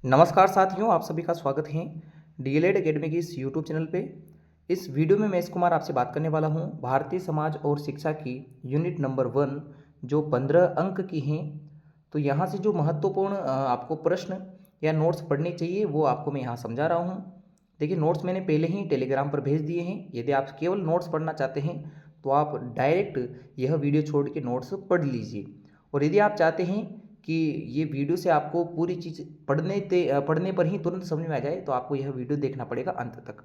नमस्कार साथियों, आप सभी का स्वागत है डीएलएड एकेडमी की इस यूट्यूब चैनल पे। इस वीडियो में महेश कुमार आपसे बात करने वाला हूँ भारतीय समाज और शिक्षा की यूनिट नंबर 1 जो 15 अंक की हैं। तो यहाँ से जो महत्वपूर्ण आपको प्रश्न या नोट्स पढ़ने चाहिए वो आपको मैं यहाँ समझा रहा हूँ। देखिए, नोट्स मैंने पहले ही टेलीग्राम पर भेज दिए हैं। यदि आप केवल नोट्स पढ़ना चाहते हैं तो आप डायरेक्ट यह वीडियो छोड़ के नोट्स पढ़ लीजिए। और यदि आप चाहते हैं कि ये वीडियो से आपको पूरी चीज़ पढ़ने पर ही तुरंत समझ में आ जाए तो आपको यह वीडियो देखना पड़ेगा अंत तक।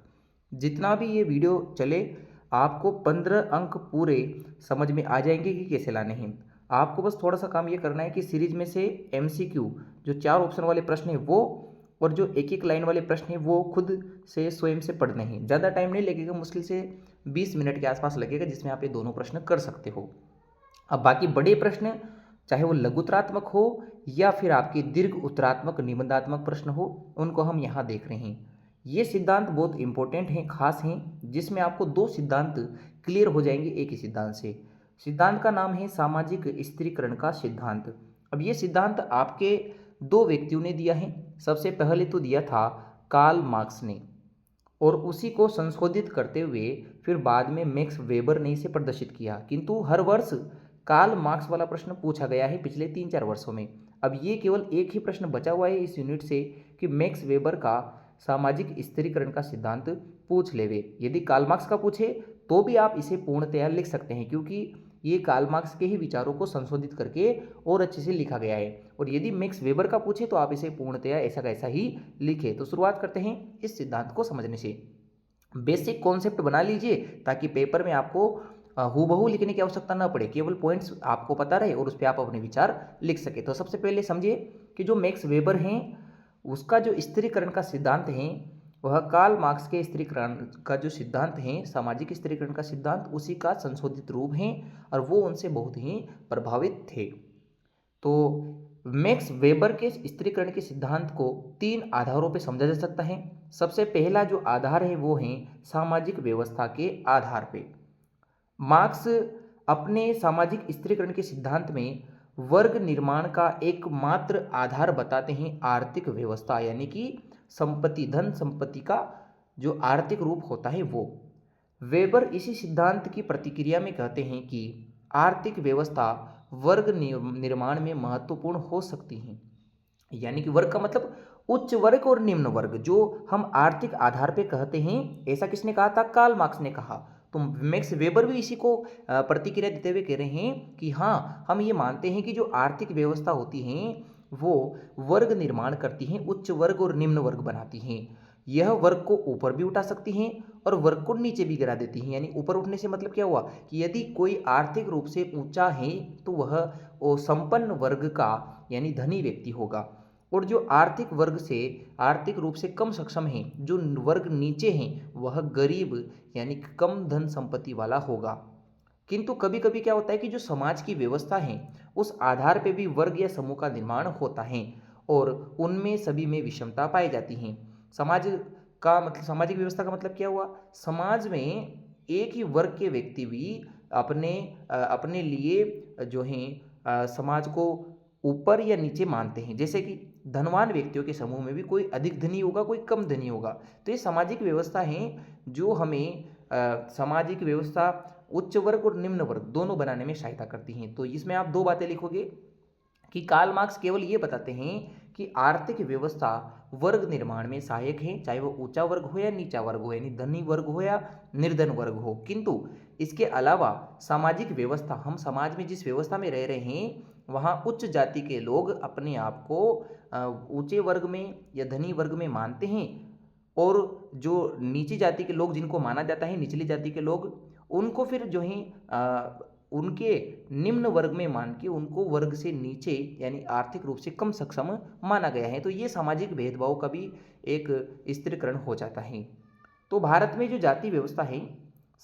जितना भी ये वीडियो चले आपको 15 अंक पूरे समझ में आ जाएंगे कि कैसे लाने हैं। आपको बस थोड़ा सा काम ये करना है कि सीरीज में से एमसीक्यू जो 4 ऑप्शन वाले प्रश्न हैं वो और जो एक एक लाइन वाले प्रश्न हैं वो खुद से स्वयं से पढ़ने हैं। ज़्यादा टाइम नहीं लगेगा, मुश्किल से 20 मिनट के आसपास लगेगा, जिसमें आप ये दोनों प्रश्न कर सकते हो। अब बाकी बड़े प्रश्न चाहे वो लघु उत्तरात्मक हो या फिर आपके दीर्घ उत्तरात्मक निबंधात्मक प्रश्न हो, उनको हम यहाँ देख रहे हैं। ये सिद्धांत बहुत इंपॉर्टेंट हैं, खास हैं, जिसमें आपको दो सिद्धांत क्लियर हो जाएंगे एक ही सिद्धांत से। सिद्धांत का नाम है सामाजिक स्त्रीकरण का सिद्धांत। अब ये सिद्धांत आपके दो व्यक्तियों ने दिया है। सबसे पहले तो दिया था कार्ल मार्क्स ने, और उसी को संशोधित करते हुए फिर बाद में मैक्स वेबर ने इसे प्रदर्शित किया। किंतु हर वर्ष कार्ल मार्क्स वाला प्रश्न पूछा गया है पिछले 3-4 वर्षों में। अब ये केवल एक ही प्रश्न बचा हुआ है इस यूनिट से कि मैक्स वेबर का सामाजिक स्थिरीकरण का सिद्धांत पूछ लेवे। यदि कार्ल मार्क्स का पूछे तो भी आप इसे पूर्णतया लिख सकते हैं, क्योंकि ये कार्ल मार्क्स के ही विचारों को संशोधित करके और अच्छे से लिखा गया है। और यदि मैक्स वेबर का पूछे तो आप इसे पूर्णतया ऐसा कैसा ही लिखे। तो शुरुआत करते हैं इस सिद्धांत को समझने से। बेसिक कॉन्सेप्ट बना लीजिए ताकि पेपर में आपको हूबहू लिखने की आवश्यकता ना पड़े, केवल पॉइंट्स आपको पता रहे और उस पर आप अपने विचार लिख सके। तो सबसे पहले समझिए कि जो मैक्स वेबर हैं उसका जो स्त्रीकरण का सिद्धांत है वह कार्ल मार्क्स के स्त्रीकरण का जो सिद्धांत है, सामाजिक स्त्रीकरण का सिद्धांत, उसी का संशोधित रूप है और वो उनसे बहुत ही प्रभावित थे। तो मैक्स वेबर के स्त्रीकरण के सिद्धांत को 3 आधारों पर समझा जा सकता है। सबसे पहला जो आधार है वो है सामाजिक व्यवस्था के आधार पे। मार्क्स अपने सामाजिक स्त्रीकरण के सिद्धांत में वर्ग निर्माण का एकमात्र आधार बताते हैं आर्थिक व्यवस्था, यानी कि संपत्ति, धन संपत्ति का जो आर्थिक रूप होता है वो। वेबर इसी सिद्धांत की प्रतिक्रिया में कहते हैं कि आर्थिक व्यवस्था वर्ग निर्माण में महत्वपूर्ण हो सकती है। यानी कि वर्ग का मतलब उच्च वर्ग और निम्न वर्ग, जो हम आर्थिक आधार पे कहते हैं। ऐसा किसने कहा था? कार्ल मार्क्स ने कहा। तो मैक्स वेबर भी इसी को प्रतिक्रिया देते हुए कह रहे हैं कि हाँ, हम ये मानते हैं कि जो आर्थिक व्यवस्था होती है वो वर्ग निर्माण करती हैं, उच्च वर्ग और निम्न वर्ग बनाती हैं। यह वर्ग को ऊपर भी उठा सकती हैं और वर्ग को नीचे भी गिरा देती हैं। यानी ऊपर उठने से मतलब क्या हुआ कि यदि कोई आर्थिक रूप से ऊंचा है तो वह संपन्न वर्ग का यानी धनी व्यक्ति होगा, और जो आर्थिक वर्ग से आर्थिक रूप से कम सक्षम है, जो वर्ग नीचे हैं, वह गरीब यानी कम धन संपत्ति वाला होगा। किंतु कभी कभी क्या होता है कि जो समाज की व्यवस्था है उस आधार पे भी वर्ग या समूह का निर्माण होता है और उनमें सभी में विषमता पाई जाती है। समाज का मतलब, सामाजिक व्यवस्था का मतलब क्या हुआ? समाज में एक ही वर्ग के व्यक्ति भी अपने अपने लिए जो है समाज को ऊपर या नीचे मानते हैं। जैसे कि धनवान व्यक्तियों के समूह में भी कोई अधिक धनी होगा, कोई कम धनी होगा। तो ये सामाजिक व्यवस्था है जो हमें सामाजिक व्यवस्था उच्च वर्ग और निम्न वर्ग दोनों बनाने में सहायता करती हैं। तो इसमें आप दो बातें लिखोगे कि कार्ल मार्क्स केवल ये बताते हैं कि आर्थिक व्यवस्था वर्ग निर्माण में सहायक है, चाहे वो ऊंचा वर्ग हो या नीचा वर्ग हो, यानी धनी वर्ग हो या निर्धन वर्ग हो। किंतु इसके अलावा सामाजिक व्यवस्था, हम समाज में जिस व्यवस्था में रह रहे हैं वहाँ उच्च जाति के लोग अपने आप को ऊंचे वर्ग में या धनी वर्ग में मानते हैं, और जो नीची जाति के लोग जिनको माना जाता है निचली जाति के लोग, उनको फिर जो है उनके निम्न वर्ग में मान के उनको वर्ग से नीचे यानी आर्थिक रूप से कम सक्षम माना गया है। तो ये सामाजिक भेदभाव का भी एक स्थिरीकरण हो जाता है। तो भारत में जो जाति व्यवस्था है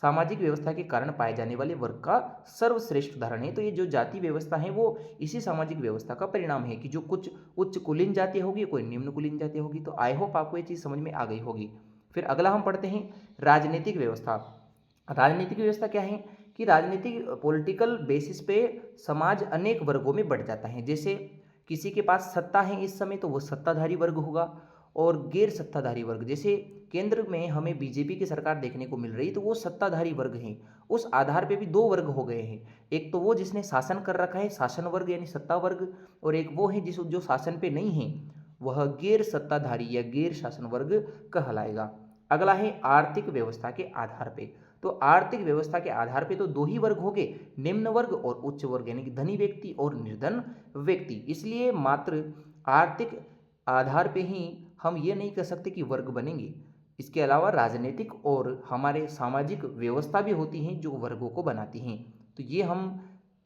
सामाजिक व्यवस्था के कारण पाए जाने वाले वर्ग का सर्वश्रेष्ठ उदाहरण है। तो ये जो जाति व्यवस्था है वो इसी सामाजिक व्यवस्था का परिणाम है कि जो कुछ उच्च कुलीन जाति होगी, कोई निम्न कुलीन जाति होगी। तो आई होप आपको ये चीज़ समझ में आ गई होगी। फिर अगला हम पढ़ते हैं राजनीतिक व्यवस्था। राजनीतिक व्यवस्था क्या है कि राजनीतिक पॉलिटिकल बेसिस पे समाज अनेक वर्गों में बढ़ जाता है। जैसे किसी के पास सत्ता है इस समय तो वो सत्ताधारी वर्ग होगा, और गैर सत्ताधारी वर्ग, जैसे केंद्र में हमें बीजेपी की सरकार देखने को मिल रही तो वो सत्ताधारी वर्ग हैं। उस आधार पे भी दो वर्ग हो गए हैं, एक तो वो जिसने शासन कर रखा है, शासन वर्ग यानी सत्ता वर्ग, और एक वो है जिस जो शासन पे नहीं है, वह गैर सत्ताधारी या गैर शासन वर्ग कहलाएगा। अगला है आर्थिक व्यवस्था के आधार पे। तो आर्थिक व्यवस्था के आधार पे तो दो ही वर्ग हो गए, निम्न वर्ग और उच्च वर्ग, यानी कि धनी व्यक्ति और निर्धन व्यक्ति। इसलिए मात्र आर्थिक आधार पे ही हम ये नहीं कह सकते कि वर्ग बनेंगे। इसके अलावा राजनीतिक और हमारे सामाजिक व्यवस्था भी होती हैं जो वर्गों को बनाती हैं। तो ये हम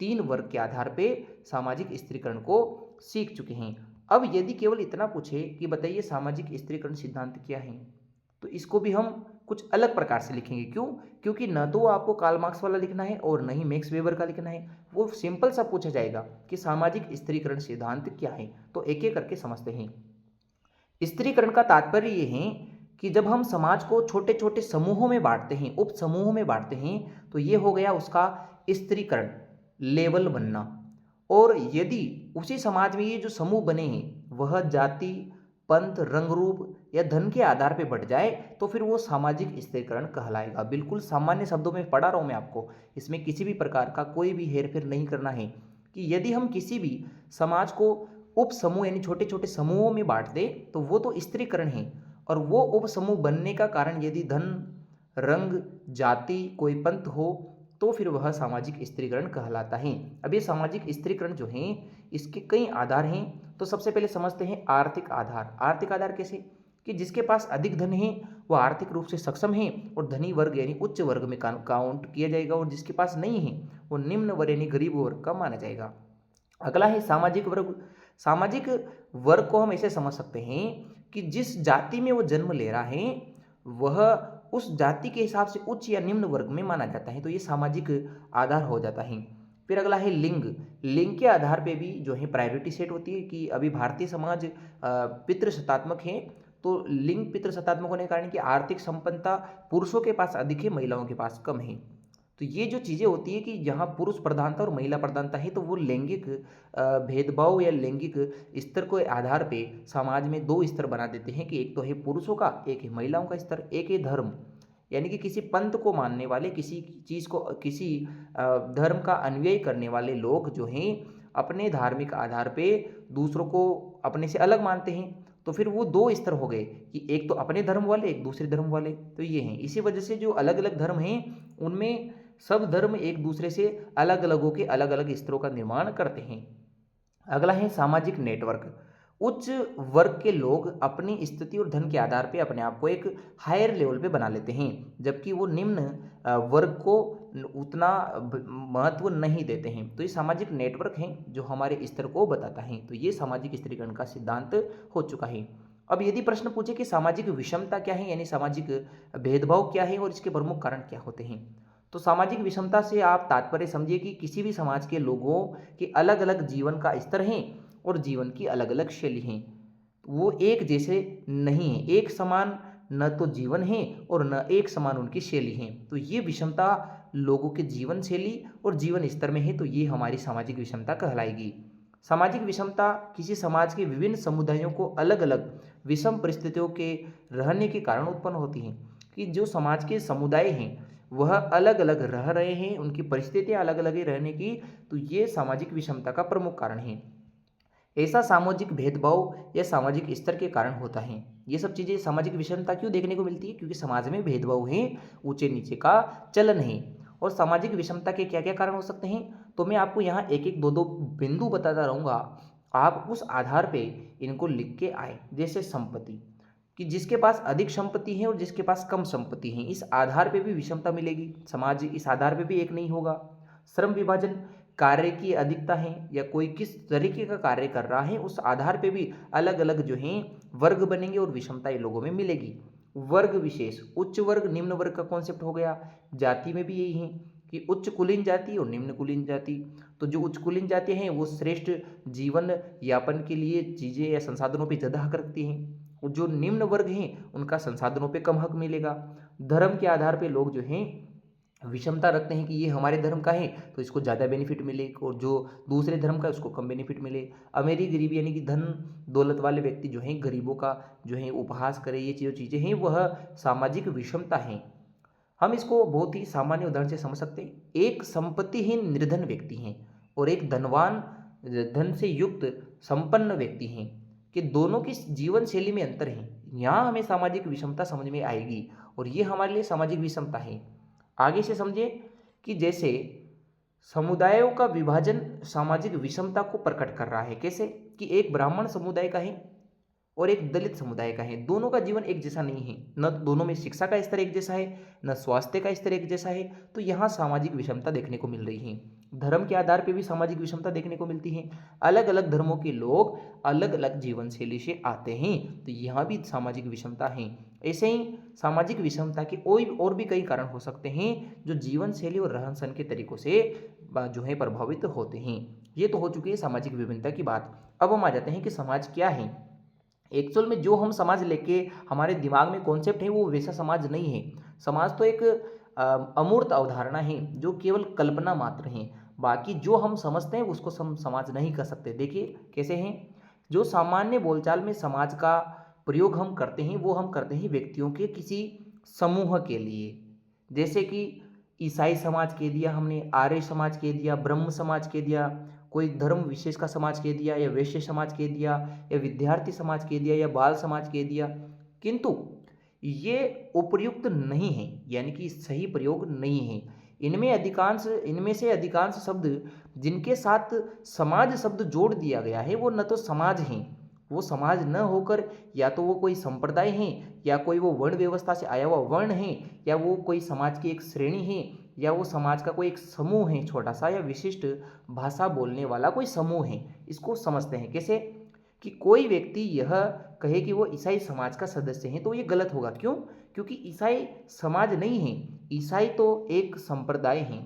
तीन वर्ग के आधार पे सामाजिक स्त्रीकरण को सीख चुके हैं। अब यदि केवल इतना पूछे कि बताइए सामाजिक स्त्रीकरण सिद्धांत क्या है, तो इसको भी हम कुछ अलग प्रकार से लिखेंगे। क्यों? क्योंकि न तो आपको कार्ल मार्क्स वाला लिखना है और न ही मैक्स वेबर का लिखना है। वो सिंपल सा पूछा जाएगा कि सामाजिक स्त्रीकरण सिद्धांत क्या है, तो एक एक करके समझते हैं। स्त्रीकरण का तात्पर्य ये है कि जब हम समाज को छोटे छोटे समूहों में बांटते हैं, उप समूहों में बांटते हैं, तो ये हो गया उसका स्त्रीकरण, लेवल बनना। और यदि उसी समाज में ये जो समूह बने हैं वह जाति, पंथ, रंग रूप या धन के आधार पर बढ़ जाए तो फिर वो सामाजिक स्त्रीकरण कहलाएगा। बिल्कुल सामान्य शब्दों में पढ़ा रहा हूँ मैं आपको, इसमें किसी भी प्रकार का कोई भी हेरफेर नहीं करना है। कि यदि हम किसी भी समाज को उप समूह यानी छोटे छोटे समूहों में बांट दे तो वो तो स्त्रीकरण है। और वो उप समूह बनने का कारण यदि धन, रंग, जाति, कोई पंथ हो तो फिर वह सामाजिक स्त्रीकरण कहलाता है। अब ये सामाजिक स्त्रीकरण जो है इसके कई आधार हैं। तो सबसे पहले समझते हैं आर्थिक आधार। आर्थिक आधार कैसे? कि जिसके पास अधिक धन है वह आर्थिक रूप से सक्षम है और धनी वर्ग यानी उच्च वर्ग में काउंट किया जाएगा, और जिसके पास नहीं है वो निम्न वर्ग यानी गरीब वर्ग का माना जाएगा। अगला है सामाजिक वर्ग। सामाजिक वर्ग को हम ऐसे समझ सकते हैं कि जिस जाति में वो जन्म ले रहा है वह उस जाति के हिसाब से उच्च या निम्न वर्ग में माना जाता है, तो ये सामाजिक आधार हो जाता है। फिर अगला है लिंग। लिंग के आधार पे भी जो है प्रायोरिटी सेट होती है कि अभी भारतीय समाज पितृसत्तात्मक है, तो लिंग पितृसत्तात्मक होने के कारण कि आर्थिक संपन्नता पुरुषों के पास अधिक है, महिलाओं के पास कम है। तो ये जो चीज़ें होती है कि जहाँ पुरुष प्रधानता और महिला प्रधानता है तो वो लैंगिक भेदभाव या लैंगिक स्तर के आधार पे समाज में दो स्तर बना देते हैं कि एक तो है पुरुषों का, एक है महिलाओं का स्तर। एक है धर्म, यानी कि किसी पंथ को मानने वाले, किसी चीज़ को, किसी धर्म का अनुयायी करने वाले लोग जो हैं अपने धार्मिक आधार पे दूसरों को अपने से अलग मानते हैं। तो फिर वो दो स्तर हो गए कि एक तो अपने धर्म वाले, एक दूसरे धर्म वाले। तो ये हैं, इसी वजह से जो अलग अलग धर्म हैं उनमें सब धर्म एक दूसरे से अलग अलग होकर अलग अलग स्तरों का निर्माण करते हैं। अगला है सामाजिक नेटवर्क। उच्च वर्ग के लोग अपनी स्थिति और धन के आधार पर अपने आप को एक हायर लेवल पे बना लेते हैं, जबकि वो निम्न वर्ग को उतना महत्व नहीं देते हैं। तो ये सामाजिक नेटवर्क हैं जो हमारे स्तर को बताता है। तो ये सामाजिक स्त्रीकरण का सिद्धांत हो चुका है। अब यदि प्रश्न पूछे कि सामाजिक विषमता क्या है, यानी सामाजिक भेदभाव क्या है और इसके प्रमुख कारण क्या होते हैं, तो सामाजिक विषमता से आप तात्पर्य समझिए कि किसी भी समाज के लोगों के अलग अलग जीवन का स्तर है और जीवन की अलग अलग शैली हैं। वो एक जैसे नहीं है, एक समान न तो जीवन है और न एक समान उनकी शैली है। तो ये विषमता लोगों के जीवन शैली और जीवन स्तर में है, तो ये हमारी सामाजिक विषमता कहलाएगी। सामाजिक विषमता किसी समाज के विभिन्न समुदायों को अलग अलग विषम परिस्थितियों के रहने के कारण उत्पन्न होती हैं। कि जो समाज के समुदाय हैं वह अलग अलग रह रहे हैं, उनकी परिस्थितियाँ अलग अलग है रहने की, तो ये सामाजिक विषमता का प्रमुख कारण है। ऐसा सामाजिक भेदभाव या सामाजिक स्तर के कारण होता है। ये सब चीज़ें सामाजिक विषमता क्यों देखने को मिलती है? क्योंकि समाज में भेदभाव है, ऊंचे नीचे का चलन है। और सामाजिक विषमता के क्या क्या कारण हो सकते हैं, तो मैं आपको यहाँ एक एक दो दो बिंदु बताता रहूँगा, आप उस आधार पे इनको लिख के आए। जैसे संपत्ति, कि जिसके पास अधिक संपत्ति है और जिसके पास कम संपत्ति है, इस आधार पे भी विषमता मिलेगी। समाज इस आधार पे भी एक नहीं होगा। श्रम विभाजन, कार्य की अधिकता है या कोई किस तरीके का कार्य कर रहा है उस आधार पे भी अलग अलग जो हैं वर्ग बनेंगे और विषमता इन लोगों में मिलेगी। वर्ग विशेष, उच्च वर्ग निम्न वर्ग का कॉन्सेप्ट हो गया। जाति में भी यही है कि उच्च कुलीन जाति और निम्न कुलीन जाति। तो जो उच्च कुलीन जाति हैं वो श्रेष्ठ जीवन यापन के लिए चीज़ें या संसाधनों पर ज़्यादा हक रखती हैं, और जो निम्न वर्ग हैं उनका संसाधनों पे कम हक मिलेगा। धर्म के आधार पे लोग जो हैं विषमता रखते हैं कि ये हमारे धर्म का है तो इसको ज़्यादा बेनिफिट मिले और जो दूसरे धर्म का है उसको कम बेनिफिट मिले। अमीरी गरीबी यानी कि धन दौलत वाले व्यक्ति जो हैं गरीबों का जो है उपहास करे, ये चीज़ें हैं, वह सामाजिक विषमता है। हम इसको बहुत ही सामान्य उदाहरण से समझ सकते हैं। एक संपत्तिहीन निर्धन व्यक्ति हैं और एक धनवान धन से युक्त संपन्न व्यक्ति हैं कि दोनों की जीवन शैली में अंतर है। यहाँ हमें सामाजिक विषमता समझ में आएगी और ये हमारे लिए सामाजिक विषमता है। आगे से समझे कि जैसे समुदायों का विभाजन सामाजिक विषमता को प्रकट कर रहा है। कैसे कि एक ब्राह्मण समुदाय का है और एक दलित समुदाय का है, दोनों का जीवन एक जैसा नहीं है, न दोनों में शिक्षा का स्तर एक जैसा है, न स्वास्थ्य का स्तर एक जैसा है। तो यहाँ सामाजिक विषमता देखने को मिल रही है। धर्म के आधार पर भी सामाजिक विषमता देखने को मिलती है। अलग अलग धर्मों के लोग अलग अलग जीवन शैली से आते हैं, तो यहाँ भी सामाजिक विषमता है। ऐसे ही सामाजिक विषमता के और भी कई कारण हो सकते हैं जो जीवन शैली और रहन सहन के तरीकों से जो है प्रभावित होते हैं। ये तो हो चुकी है सामाजिक विभिन्नता की बात। अब हम आ जाते हैं कि समाज क्या है। एक्चुअल में जो हम समाज लेके हमारे दिमाग में कॉन्सेप्ट है वो वैसा समाज नहीं है। समाज तो एक अमूर्त अवधारणा है जो केवल कल्पना मात्र है। बाकी जो हम समझते हैं उसको हम समाज नहीं कर सकते। देखिए कैसे हैं, जो सामान्य बोलचाल में समाज का प्रयोग हम करते हैं वो हम करते हैं व्यक्तियों के किसी समूह के लिए। जैसे कि ईसाई समाज कह दिया हमने, आर्य समाज कह दिया, ब्रह्म समाज कह दिया, कोई धर्म विशेष का समाज कह दिया, या वैश्य समाज कह दिया, या विद्यार्थी समाज कह दिया, या बाल समाज कह दिया। किंतु ये उपयुक्त नहीं है, यानी कि सही प्रयोग नहीं है। इनमें से अधिकांश शब्द जिनके साथ समाज शब्द जोड़ दिया गया है वो न तो समाज हैं, वो समाज न होकर या तो वो कोई संप्रदाय है, या कोई वो वर्ण व्यवस्था से आया हुआ वर्ण है, या वो कोई समाज की एक श्रेणी है, या वो समाज का कोई एक समूह है छोटा सा, या विशिष्ट भाषा बोलने वाला कोई समूह है। इसको समझते हैं कैसे कि कोई व्यक्ति यह कहे कि वो ईसाई समाज का सदस्य है तो ये गलत होगा। क्यों? क्योंकि ईसाई समाज नहीं है, ईसाई तो एक संप्रदाय है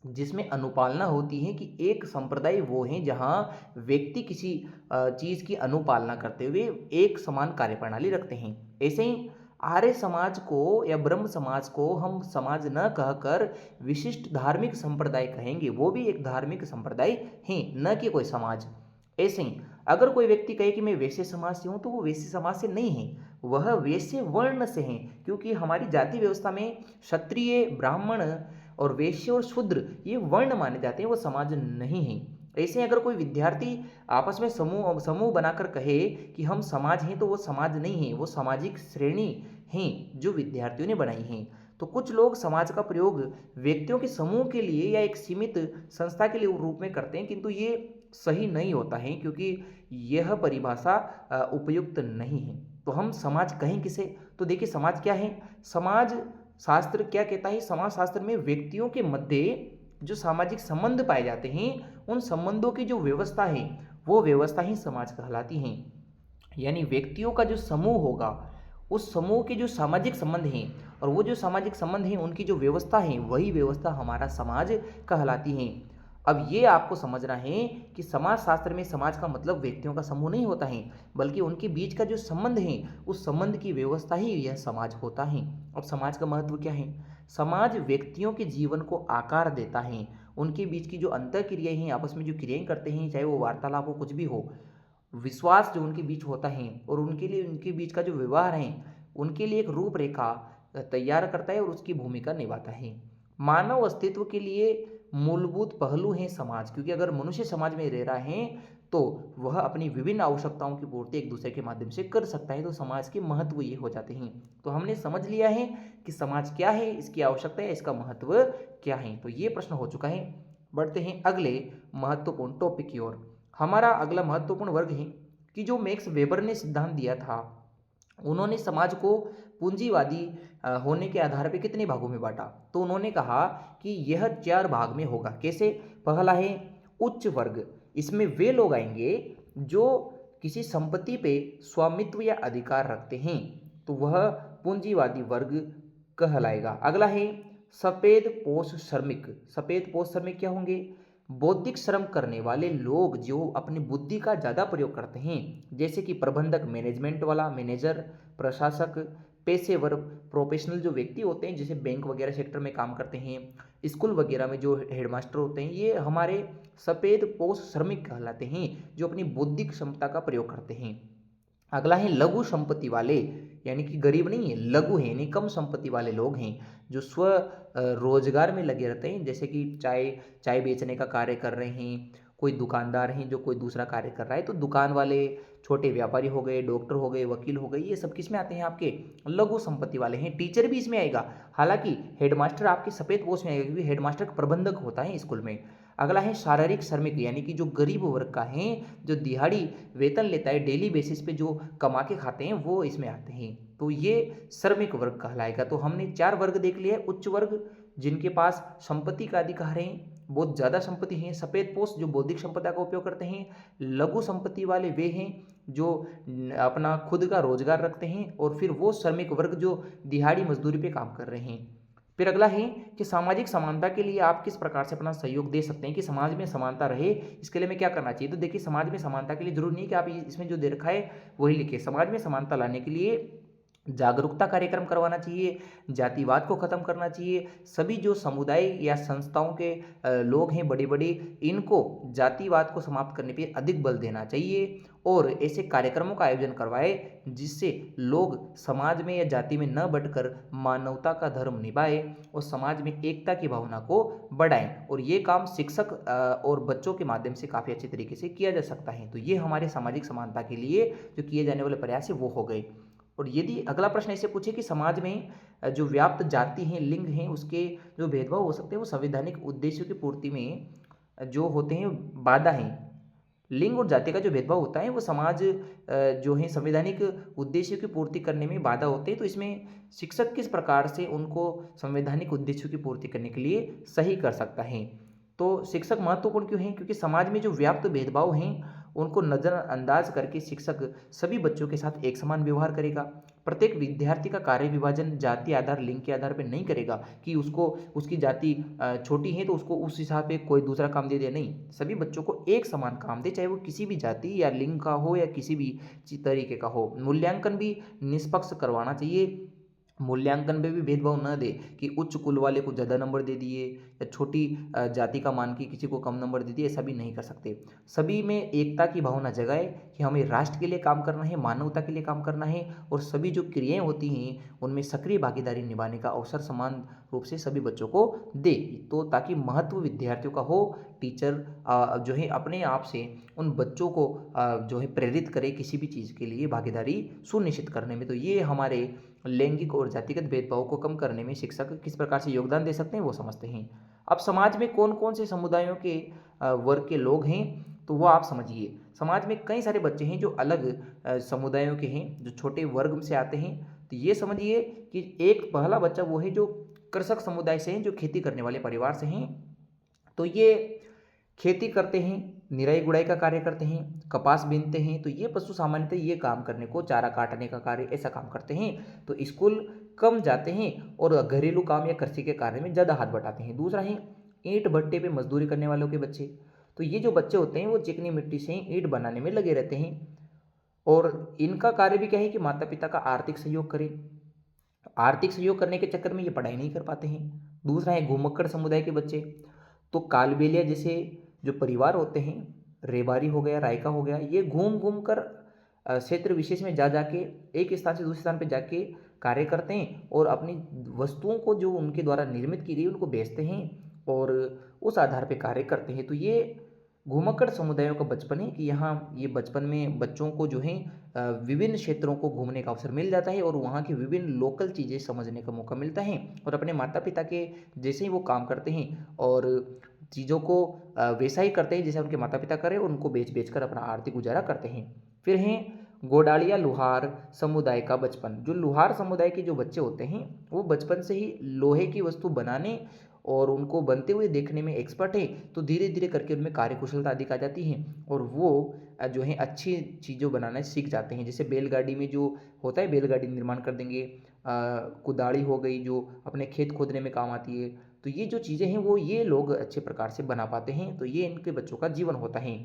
जिसमें अनुपालना होती है कि एक संप्रदाय वो है जहाँ व्यक्ति किसी चीज़ की अनुपालना करते हुए एक समान कार्यप्रणाली रखते हैं। ऐसे ही आर्य समाज को या ब्रह्म समाज को हम समाज न कहकर विशिष्ट धार्मिक संप्रदाय कहेंगे। वो भी एक धार्मिक संप्रदाय है, न कि कोई समाज। ऐसे ही अगर कोई व्यक्ति कहे कि मैं वैश्य समाज से हूँ तो वो वैश्य समाज से नहीं है, वह वैश्य वर्ण से है। क्योंकि हमारी जाति व्यवस्था में क्षत्रिय, ब्राह्मण और वैश्य और शूद्र ये वर्ण माने जाते हैं, वो समाज नहीं है। ऐसे अगर कोई विद्यार्थी आपस में समूह समूह बनाकर कहे कि हम समाज हैं तो वो समाज नहीं है, वो सामाजिक श्रेणी हैं जो विद्यार्थियों ने बनाई हैं। तो कुछ लोग समाज का प्रयोग व्यक्तियों के समूह के लिए या एक सीमित संस्था के लिए रूप में करते हैं, किंतु ये सही नहीं होता है क्योंकि यह परिभाषा उपयुक्त नहीं है। तो हम समाज कहें किसे? तो देखिए समाज क्या है। समाज शास्त्र क्या कहता है? समाज शास्त्र में व्यक्तियों के मध्य जो सामाजिक संबंध पाए जाते हैं उन संबंधों की जो व्यवस्था है वो व्यवस्था ही समाज कहलाती है। यानी व्यक्तियों का जो समूह होगा उस समूह के जो सामाजिक संबंध हैं और वो जो सामाजिक संबंध हैं उनकी जो व्यवस्था है वही व्यवस्था हमारा समाज कहलाती है। अब ये आपको समझना है कि समाज शास्त्र में समाज का मतलब व्यक्तियों का समूह नहीं होता है, बल्कि उनके बीच का जो संबंध है उस संबंध की व्यवस्था ही यह समाज होता है। अब समाज का महत्व क्या है? समाज व्यक्तियों के जीवन को आकार देता है। उनके बीच की जो अंतर क्रियाएं हैं, आपस में जो क्रियाएं करते हैं, चाहे वो वार्तालाप हो कुछ भी हो, विश्वास जो उनके बीच होता है और उनके लिए उनके बीच का जो व्यवहार है उनके लिए एक रूपरेखा तैयार करता है और उसकी भूमिका निभाता है। मानव अस्तित्व के लिए मूलभूत पहलू है समाज, क्योंकि अगर मनुष्य समाज में रह रहा है तो वह अपनी विभिन्न आवश्यकताओं की पूर्ति एक दूसरे के माध्यम से कर सकता है। तो समाज के महत्व ये हो जाते हैं। तो हमने समझ लिया है कि समाज क्या है, इसकी आवश्यकता है, इसका महत्व क्या है। तो ये प्रश्न हो चुका है। बढ़ते हैं अगले महत्वपूर्ण टॉपिक की ओर। हमारा अगला महत्वपूर्ण वर्ग है कि जो मैक्स वेबर ने सिद्धांत दिया था, उन्होंने समाज को पूंजीवादी होने के आधार पर कितने भागों में बांटा? तो उन्होंने कहा कि यह 4 भाग में होगा। कैसे? पहला है उच्च वर्ग। इसमें वे लोग आएंगे जो किसी संपत्ति पे स्वामित्व या अधिकार रखते हैं, तो वह पूंजीवादी वर्ग कहलाएगा। अगला है सफेद पोष श्रमिक। सफेद पोष श्रमिक क्या होंगे? बौद्धिक श्रम करने वाले लोग जो अपनी बुद्धि का ज़्यादा प्रयोग करते हैं, जैसे कि प्रबंधक, मैनेजमेंट वाला, मैनेजर, प्रशासक, पेशेवर प्रोफेशनल जो व्यक्ति होते हैं, जैसे बैंक वगैरह सेक्टर में काम करते हैं, स्कूल वगैरह में जो हेडमास्टर होते हैं, ये हमारे सफ़ेद पोश श्रमिक कहलाते हैं, जो अपनी बौद्धिक क्षमता का प्रयोग करते हैं। अगला है लघु संपत्ति वाले, यानी कि गरीब नहीं है, लघु है यानी कम संपत्ति वाले लोग हैं, जो रोजगार में लगे रहते हैं, जैसे कि चाय चाय बेचने का कार्य कर रहे हैं, कोई दुकानदार हैं जो कोई दूसरा कार्य कर रहा है, तो दुकान वाले, छोटे व्यापारी हो गए, डॉक्टर हो गए, वकील हो गए, ये सब किस में आते हैं, आपके लघु संपत्ति वाले हैं। टीचर भी इसमें आएगा, हालांकि हेडमास्टर आपके सफेद पोस्ट में आएगा, क्योंकि हेडमास्टर प्रबंधक होता है स्कूल में। अगला है शारीरिक श्रमिक, यानी कि जो गरीब वर्ग का है, जो दिहाड़ी वेतन लेता है, डेली बेसिस पे जो कमा के खाते हैं, वो इसमें आते हैं, तो ये श्रमिक वर्ग कहलाएगा। तो हमने 4 वर्ग देख लिया है। उच्च वर्ग, जिनके पास संपत्ति का अधिकार है, बहुत ज़्यादा संपत्ति है। सफ़ेद पोस्ट, जो बौद्धिक संपदा का उपयोग करते हैं। लघु संपत्ति वाले वे हैं जो अपना खुद का रोजगार रखते हैं। और फिर वो श्रमिक वर्ग जो दिहाड़ी मजदूरी पे काम कर रहे हैं। फिर अगला है कि सामाजिक समानता के लिए आप किस प्रकार से अपना सहयोग दे सकते हैं कि समाज में समानता रहे, इसके लिए हमें क्या करना चाहिए। तो देखिए, समाज में समानता के लिए जरूरी नहीं कि आप इसमें जो दे रखा है वही लिखिए। समाज में समानता लाने के लिए जागरूकता कार्यक्रम करवाना चाहिए, जातिवाद को खत्म करना चाहिए। सभी जो समुदाय या संस्थाओं के लोग हैं बड़े बड़े, इनको जातिवाद को समाप्त करने पे अधिक बल देना चाहिए और ऐसे कार्यक्रमों का आयोजन करवाए जिससे लोग समाज में या जाति में न बंटकर मानवता का धर्म निभाए और समाज में एकता की भावना को बढ़ाएं। और ये काम शिक्षक और बच्चों के माध्यम से काफ़ी अच्छे तरीके से किया जा सकता है। तो ये हमारे सामाजिक समानता के लिए जो किए जाने वाले प्रयास है वो हो गए। और यदि अगला प्रश्न ऐसे पूछे कि समाज में जो व्याप्त जाति हैं, लिंग हैं, उसके जो भेदभाव हो सकते हैं वो संवैधानिक उद्देश्यों की पूर्ति में जो होते हैं बाधा हैं। लिंग और जाति का जो भेदभाव होता है वो समाज जो है संवैधानिक उद्देश्यों की पूर्ति करने में बाधा होते हैं। तो इसमें शिक्षक किस प्रकार से उनको संवैधानिक उद्देश्यों की पूर्ति करने के लिए सही कर सकता है। तो शिक्षक महत्वपूर्ण क्यों हैं, क्योंकि समाज में जो व्याप्त भेदभाव हैं उनको नज़रअंदाज करके शिक्षक सभी बच्चों के साथ एक समान व्यवहार करेगा। प्रत्येक विद्यार्थी का कार्य विभाजन जाति आधार, लिंग के आधार पर नहीं करेगा कि उसको उसकी जाति छोटी है तो उसको उस हिसाब से कोई दूसरा काम दे दे, नहीं। सभी बच्चों को एक समान काम दे, चाहे वो किसी भी जाति या लिंग का हो या किसी भी तरीके का हो। मूल्यांकन भी निष्पक्ष करवाना चाहिए। मूल्यांकन में भी भेदभाव न दे कि उच्च कुल वाले को ज़्यादा नंबर दे दिए या छोटी जाति का मान के किसी को कम नंबर दे दिए, ऐसा भी नहीं कर सकते। सभी में एकता की भावना जगाए कि हमें राष्ट्र के लिए काम करना है, मानवता के लिए काम करना है और सभी जो क्रियाएं होती हैं उनमें सक्रिय भागीदारी निभाने का अवसर समान रूप से सभी बच्चों को दे। तो ताकि महत्व विद्यार्थियों का हो, टीचर जो है अपने आप से उन बच्चों को जो है प्रेरित करे किसी भी चीज़ के लिए भागीदारी सुनिश्चित करने में। तो ये हमारे लैंगिक और जातिगत भेदभाव को कम करने में शिक्षक किस प्रकार से योगदान दे सकते हैं वो समझते हैं। अब समाज में कौन कौन से समुदायों के वर्ग के लोग हैं तो वो आप समझिए। समाज में कई सारे बच्चे हैं जो अलग समुदायों के हैं, जो छोटे वर्ग से आते हैं। तो ये समझिए कि एक पहला बच्चा वो है जो कृषक समुदाय से हैं, जो खेती करने वाले परिवार से हैं। तो ये खेती करते हैं, निराई गुड़ाई का कार्य करते हैं, कपास बीनते हैं। तो ये पशु सामान्यतः ये काम करने को, चारा काटने का कार्य, ऐसा काम करते हैं। तो स्कूल कम जाते हैं और घरेलू काम या कृषि के कार्य में ज़्यादा हाथ बटाते हैं। दूसरा है ईंट भट्टे पे मजदूरी करने वालों के बच्चे। तो ये जो बच्चे होते हैं वो चिकनी मिट्टी से ईंट बनाने में लगे रहते हैं और इनका कार्य भी क्या है कि माता पिता का आर्थिक सहयोग करें। आर्थिक सहयोग करने के चक्कर में ये पढ़ाई नहीं कर पाते हैं। दूसरा है घुमक्कड़ समुदाय के बच्चे। तो कालबेलिया जैसे जो परिवार होते हैं, रेबारी हो गया, रायका हो गया, ये घूम घूम कर क्षेत्र विशेष में जा जाके एक स्थान से दूसरे स्थान पर जाके कार्य करते हैं और अपनी वस्तुओं को जो उनके द्वारा निर्मित की गई उनको बेचते हैं और उस आधार पर कार्य करते हैं। तो ये घुमक्कड़ समुदायों का बचपन है कि यहाँ ये बचपन में बच्चों को जो है विभिन्न क्षेत्रों को घूमने का अवसर मिल जाता है और वहाँ की विभिन्न लोकल चीज़ें समझने का मौका मिलता है और अपने माता पिता के जैसे ही वो काम करते हैं और चीज़ों को वैसा ही करते हैं जैसे उनके माता पिता करें, उनको बेच बेच कर अपना आर्थिक गुजारा करते हैं। फिर हैं गोडालिया लुहार समुदाय का बचपन। जो लुहार समुदाय के जो बच्चे होते हैं वो बचपन से ही लोहे की वस्तु बनाने और उनको बनते हुए देखने में एक्सपर्ट है। तो धीरे धीरे करके उनमें कार्यकुशलता अधिक आ जाती है और वो जो है अच्छी चीज़ों बनाना सीख जाते हैं। जैसे बैलगाड़ी में जो होता है, बैलगाड़ी निर्माण कर देंगे। कुदाड़ी हो गई जो अपने खेत खोदने में काम आती है। तो ये जो चीज़ें हैं वो ये लोग अच्छे प्रकार से बना पाते हैं। तो ये इनके बच्चों का जीवन होता है।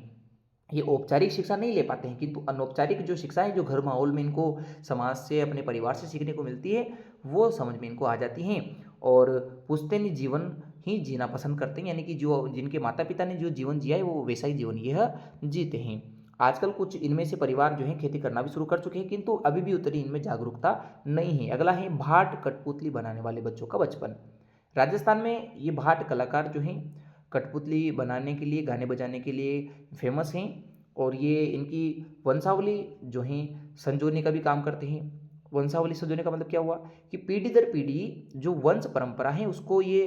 ये औपचारिक शिक्षा नहीं ले पाते हैं, किंतु अनौपचारिक जो शिक्षा है, जो घर माहौल में इनको समाज से, अपने परिवार से सीखने को मिलती है, वो समझ में इनको आ जाती हैं और पुश्तैनी जीवन ही जीना पसंद करते हैं। यानी कि जो जिनके माता पिता ने जो जीवन जिया है वो वैसा ही जीवन यह जीते हैं। आजकल कुछ इनमें से परिवार जो है खेती करना भी शुरू कर चुके हैं, किंतु अभी भी उतनी इनमें जागरूकता नहीं है। अगला है भाट कठपुतली बनाने वाले बच्चों का बचपन। राजस्थान में ये भाट कलाकार जो हैं कठपुतली बनाने के लिए, गाने बजाने के लिए फेमस हैं और ये इनकी वंशावली जो हैं संजोने का भी काम करते हैं। वंशावली संजोने का मतलब क्या हुआ कि पीढ़ी दर पीढ़ी जो वंश परंपरा है उसको ये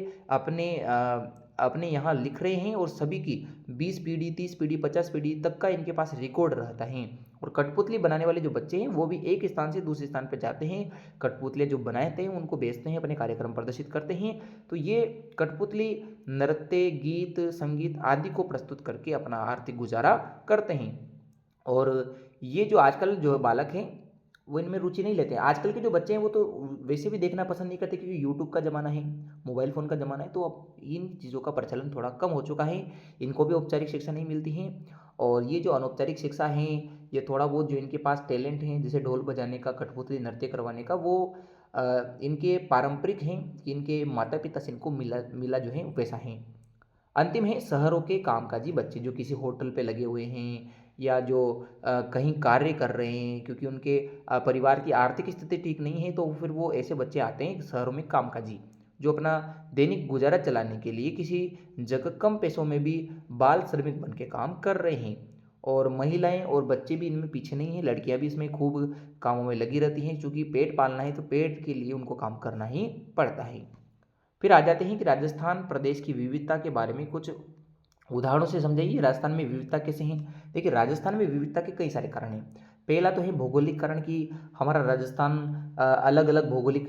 अपने यहाँ लिख रहे हैं और सभी की 20 पीढ़ी, 30 पीढ़ी, 50 पीढ़ी तक का इनके पास रिकॉर्ड रहता है। और कठपुतली बनाने वाले जो बच्चे हैं वो भी एक स्थान से दूसरे स्थान पर जाते हैं, कठपुतलियाँ जो बनाते हैं उनको बेचते हैं, अपने कार्यक्रम प्रदर्शित करते हैं। तो ये कठपुतली नृत्य, गीत, संगीत आदि को प्रस्तुत करके अपना आर्थिक गुजारा करते हैं। और ये जो आजकल जो बालक हैं वो इनमें रुचि नहीं लेते हैं। आजकल के जो बच्चे हैं वो तो वैसे भी देखना पसंद नहीं करते, क्योंकि यूट्यूब का ज़माना है, मोबाइल फ़ोन का ज़माना है, तो अब इन चीज़ों का प्रचलन थोड़ा कम हो चुका है। इनको भी औपचारिक शिक्षा नहीं मिलती है और ये जो अनौपचारिक शिक्षा है, ये थोड़ा बहुत जो इनके पास टैलेंट है, जैसे ढोल बजाने का, कठपुतली नृत्य करवाने का, वो इनके पारंपरिक हैं कि इनके माता पिता से इनको मिला मिला जो है वैसा है। अंतिम है शहरों के कामकाजी बच्चे, जो किसी होटल पे लगे हुए हैं या जो कहीं कार्य कर रहे हैं, क्योंकि उनके परिवार की आर्थिक स्थिति ठीक नहीं है, तो फिर वो ऐसे बच्चे आते हैं शहरों में कामकाजी, जो अपना दैनिक गुजारा चलाने के लिए किसी जगह कम पैसों में भी बाल श्रमिक बन के काम कर रहे हैं। और महिलाएं और बच्चे भी इनमें पीछे नहीं हैं, लड़कियां भी इसमें खूब कामों में लगी रहती हैं, क्योंकि पेट पालना है तो पेट के लिए उनको काम करना ही पड़ता है। फिर आ जाते हैं कि राजस्थान प्रदेश की विविधता के बारे में कुछ उदाहरणों से समझाइए। राजस्थान में विविधता कैसे हैं? देखिए, राजस्थान में विविधता के कई सारे कारण हैं। पहला तो है भौगोलिक कारण कि हमारा राजस्थान अलग अलग भौगोलिक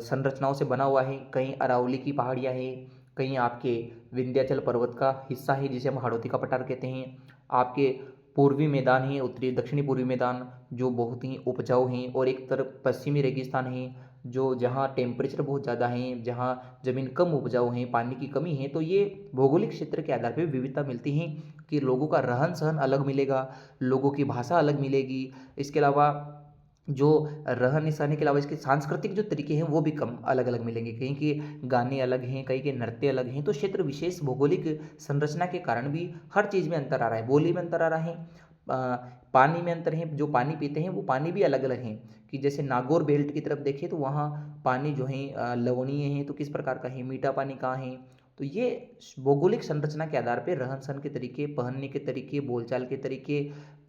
संरचनाओं से बना हुआ है। कहीं अरावली की पहाड़ियाँ हैं, कहीं आपके विंध्याचल पर्वत का हिस्सा है जिसे हम हाड़ौती का पठार कहते हैं, आपके पूर्वी मैदान हैं, उत्तरी दक्षिणी पूर्वी मैदान जो बहुत ही उपजाऊ हैं, और एक तरफ पश्चिमी रेगिस्तान है जो जहाँ टेम्परेचर बहुत ज़्यादा है, जहाँ ज़मीन कम उपजाऊ है, पानी की कमी है। तो ये भौगोलिक क्षेत्र के आधार पर विविधता मिलती है कि लोगों का रहन सहन अलग मिलेगा, लोगों की भाषा अलग मिलेगी। इसके अलावा जो रहन सहने के अलावा इसके सांस्कृतिक जो तरीके हैं वो भी कम अलग अलग मिलेंगे। कहीं के गाने अलग हैं, कहीं के नृत्य अलग हैं। तो क्षेत्र विशेष भौगोलिक संरचना के कारण भी हर चीज़ में अंतर आ रहा है। बोली में अंतर आ रहा है, पानी में अंतर है, जो पानी पीते हैं वो पानी भी अलग अलग हैं। कि जैसे नागौर बेल्ट की तरफ देखें तो वहाँ पानी जो है लवणीय है, तो किस प्रकार का है, मीठा पानी कहाँ है। तो ये भौगोलिक संरचना के आधार पर रहन सहन के तरीके, पहनने के तरीके, बोलचाल के तरीके,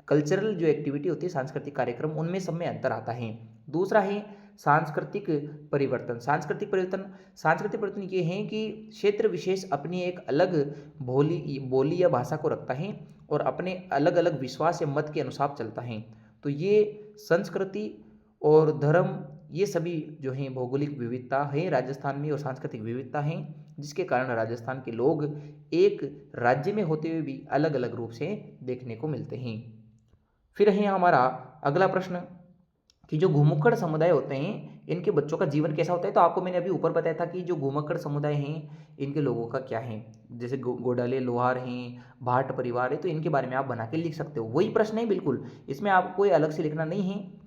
कल्चरल जो एक्टिविटी होती है, सांस्कृतिक कार्यक्रम, उनमें सब में अंतर आता है। दूसरा है सांस्कृतिक परिवर्तन। सांस्कृतिक परिवर्तन ये है कि क्षेत्र विशेष अपनी एक अलग बोली या भाषा को रखता है और अपने अलग अलग विश्वास या मत के अनुसार चलता है। तो ये संस्कृति और धर्म, ये सभी जो हैं भौगोलिक विविधता है राजस्थान में और सांस्कृतिक विविधता है, जिसके कारण राजस्थान के लोग एक राज्य में होते हुए भी अलग अलग रूप से देखने को मिलते हैं। फिर है हमारा अगला प्रश्न कि जो घुमक्कड़ समुदाय होते हैं इनके बच्चों का जीवन कैसा होता है। तो आपको मैंने अभी ऊपर बताया था कि जो घुमक्कड़ समुदाय हैं इनके लोगों का क्या है, जैसे गोडाले लोहार हैं, भाट परिवार है, तो इनके बारे में आप बना के लिख सकते हो। वही प्रश्न है बिल्कुल, इसमें आपको कोई अलग से लिखना नहीं है।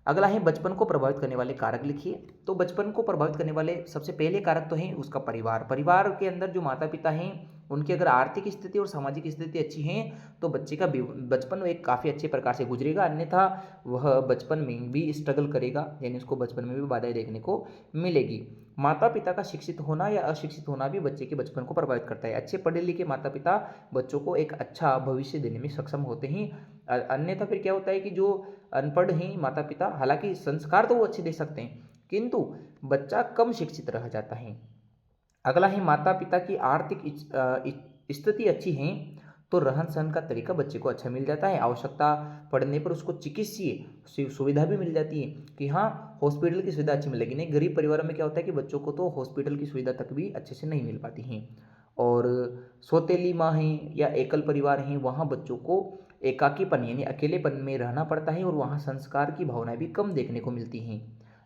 अगला है बचपन को प्रभावित करने वाले कारक लिखिए। तो बचपन को प्रभावित करने वाले सबसे पहले कारक तो है उसका परिवार। परिवार के अंदर जो माता पिता हैं उनकी अगर आर्थिक स्थिति और सामाजिक स्थिति अच्छी है तो बच्चे का बचपन एक काफ़ी अच्छे प्रकार से गुजरेगा, अन्यथा वह बचपन में भी स्ट्रगल करेगा, यानी उसको बचपन में भी बाधाएं देखने को मिलेगी। माता पिता का शिक्षित होना या अशिक्षित होना भी बच्चे के बचपन को प्रभावित करता है। अच्छे पढ़े लिखे माता पिता बच्चों को एक अच्छा भविष्य देने में सक्षम होते हैं। अन्यथा फिर क्या होता है कि जो अनपढ़ हैं माता पिता, हालांकि संस्कार तो वो अच्छे दे सकते हैं किंतु बच्चा कम शिक्षित रह जाता है। अगला है माता पिता की आर्थिक स्थिति अच्छी है तो रहन सहन का तरीका बच्चे को अच्छा मिल जाता है। आवश्यकता पड़ने पर उसको चिकित्सीय सुविधा भी मिल जाती है कि हाँ हॉस्पिटल की सुविधा अच्छी मिलेगी। नहीं, गरीब परिवारों में क्या होता है कि बच्चों को तो हॉस्पिटल की सुविधा तक भी अच्छे से नहीं मिल पाती हैं। और सौतेली माँ हैं या एकल परिवार हैं, वहाँ बच्चों को एकाकीपन यानी अकेलेपन में रहना पड़ता है और वहाँ संस्कार की भावनाएं भी कम देखने को मिलती हैं।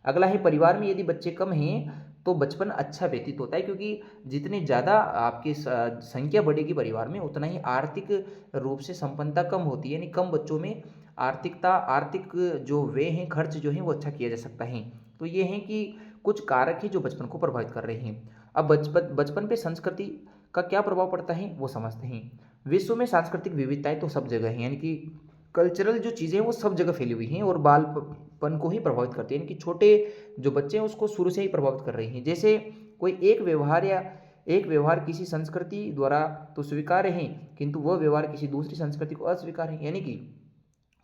अगला है परिवार में यदि बच्चे कम हैं तो बचपन अच्छा व्यतीत होता है, क्योंकि जितनी ज़्यादा आपकी संख्या बढ़ेगी परिवार में, उतना ही आर्थिक रूप से संपन्नता कम होती है, यानी कम बच्चों में आर्थिक जो वे हैं, खर्च जो है वो अच्छा किया जा सकता है। तो ये हैं कि कुछ कारक हैं जो बचपन को प्रभावित कर रहे हैं। अब बचपन पे संस्कृति का क्या प्रभाव पड़ता है वो समझते हैं। विश्व में सांस्कृतिक विविधताएं तो सब जगह हैं, यानी कि कल्चरल जो चीज़ें हैं वो सब जगह फैली हुई हैं और बालपन को ही प्रभावित करती है, यानी कि छोटे जो बच्चे हैं उसको शुरू से ही प्रभावित कर रही हैं। जैसे कोई एक व्यवहार किसी संस्कृति द्वारा तो स्वीकार्य है, किंतु वह व्यवहार किसी दूसरी संस्कृति को अस्वीकार है। यानी कि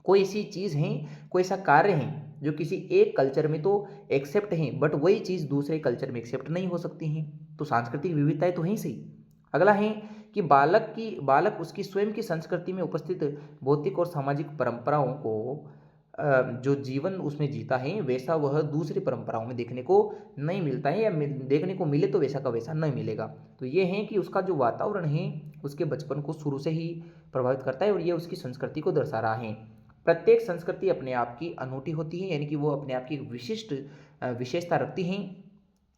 कोई ऐसी चीज़ है, कोई ऐसा कार्य है जो किसी एक कल्चर में तो एक्सेप्ट है, बट वही चीज़ दूसरे कल्चर में एक्सेप्ट नहीं हो सकती है। तो सांस्कृतिक विविधताएं तो है ही सही। अगला है कि बालक उसकी स्वयं की संस्कृति में उपस्थित भौतिक और सामाजिक परंपराओं को जो जीवन उसमें जीता है वैसा वह दूसरी परंपराओं में देखने को नहीं मिलता है, या देखने को मिले तो वैसा का वैसा नहीं मिलेगा। तो ये है कि उसका जो वातावरण है उसके बचपन को शुरू से ही प्रभावित करता है और ये उसकी संस्कृति को दर्शा रहा है। प्रत्येक संस्कृति अपने आप की अनूठी होती है, यानी कि वो अपने आप की एक विशिष्ट विशेषता रखती हैं।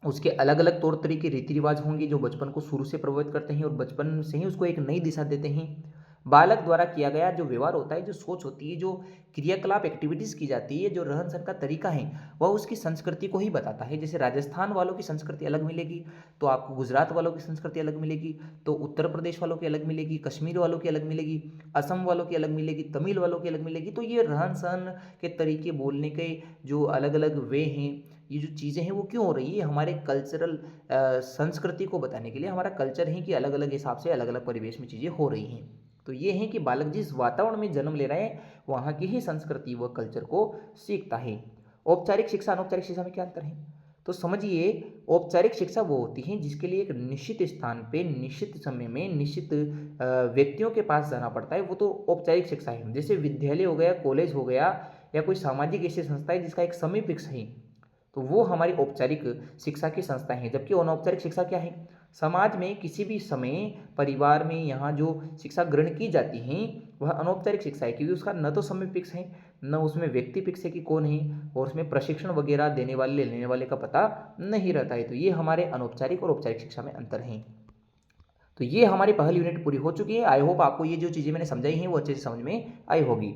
उसके अलग अलग तौर तरीके रीति रिवाज होंगे जो बचपन को शुरू से प्रभावित करते हैं और बचपन से ही उसको एक नई दिशा देते हैं। बालक द्वारा किया गया जो व्यवहार होता है, जो सोच होती है, जो क्रियाकलाप एक्टिविटीज़ की जाती है, जो रहन सहन का तरीका है, वह उसकी संस्कृति को ही बताता है। जैसे राजस्थान वालों की संस्कृति अलग मिलेगी तो आपको गुजरात वालों की संस्कृति अलग मिलेगी, तो उत्तर प्रदेश वालों की अलग मिलेगी, कश्मीर वालों की अलग मिलेगी, असम वालों की अलग मिलेगी, तमिल वालों की अलग मिलेगी। तो ये रहन सहन के तरीके, बोलने के जो अलग अलग वे हैं, ये जो चीज़ें हैं वो क्यों हो रही है, हमारे कल्चरल संस्कृति को बताने के लिए। हमारा कल्चर है कि अलग अलग हिसाब से अलग अलग परिवेश में चीज़ें हो रही हैं। तो ये है कि बालक जिस वातावरण में जन्म ले रहा है वहाँ की ही संस्कृति व कल्चर को सीखता है। औपचारिक शिक्षा अनौपचारिक शिक्षा में क्या अंतर है? तो समझिए, औपचारिक शिक्षा वो होती है जिसके लिए एक निश्चित स्थान पे निश्चित समय में निश्चित व्यक्तियों के पास जाना पड़ता है, वो तो औपचारिक शिक्षा है। जैसे विद्यालय हो गया, कॉलेज हो गया, या कोई सामाजिक ऐसी संस्था है जिसका एक समय फिक्स है, तो वो हमारी औपचारिक शिक्षा की संस्थाएं हैं। जबकि अनौपचारिक शिक्षा क्या है? समाज में किसी भी समय, परिवार में यहाँ जो शिक्षा ग्रहण की जाती है वह अनौपचारिक शिक्षा है, क्योंकि उसका न तो समय फिक्स है, न उसमें व्यक्ति फिक्स है कि कौन है, और उसमें प्रशिक्षण वगैरह देने वाले लेने वाले का पता नहीं रहता है। तो ये हमारे अनौपचारिक और औपचारिक शिक्षा में अंतर है। तो ये हमारी पहली यूनिट पूरी हो चुकी है। आई होप आपको ये जो चीज़ें मैंने समझाई हैं वो अच्छे से समझ में आई होगी।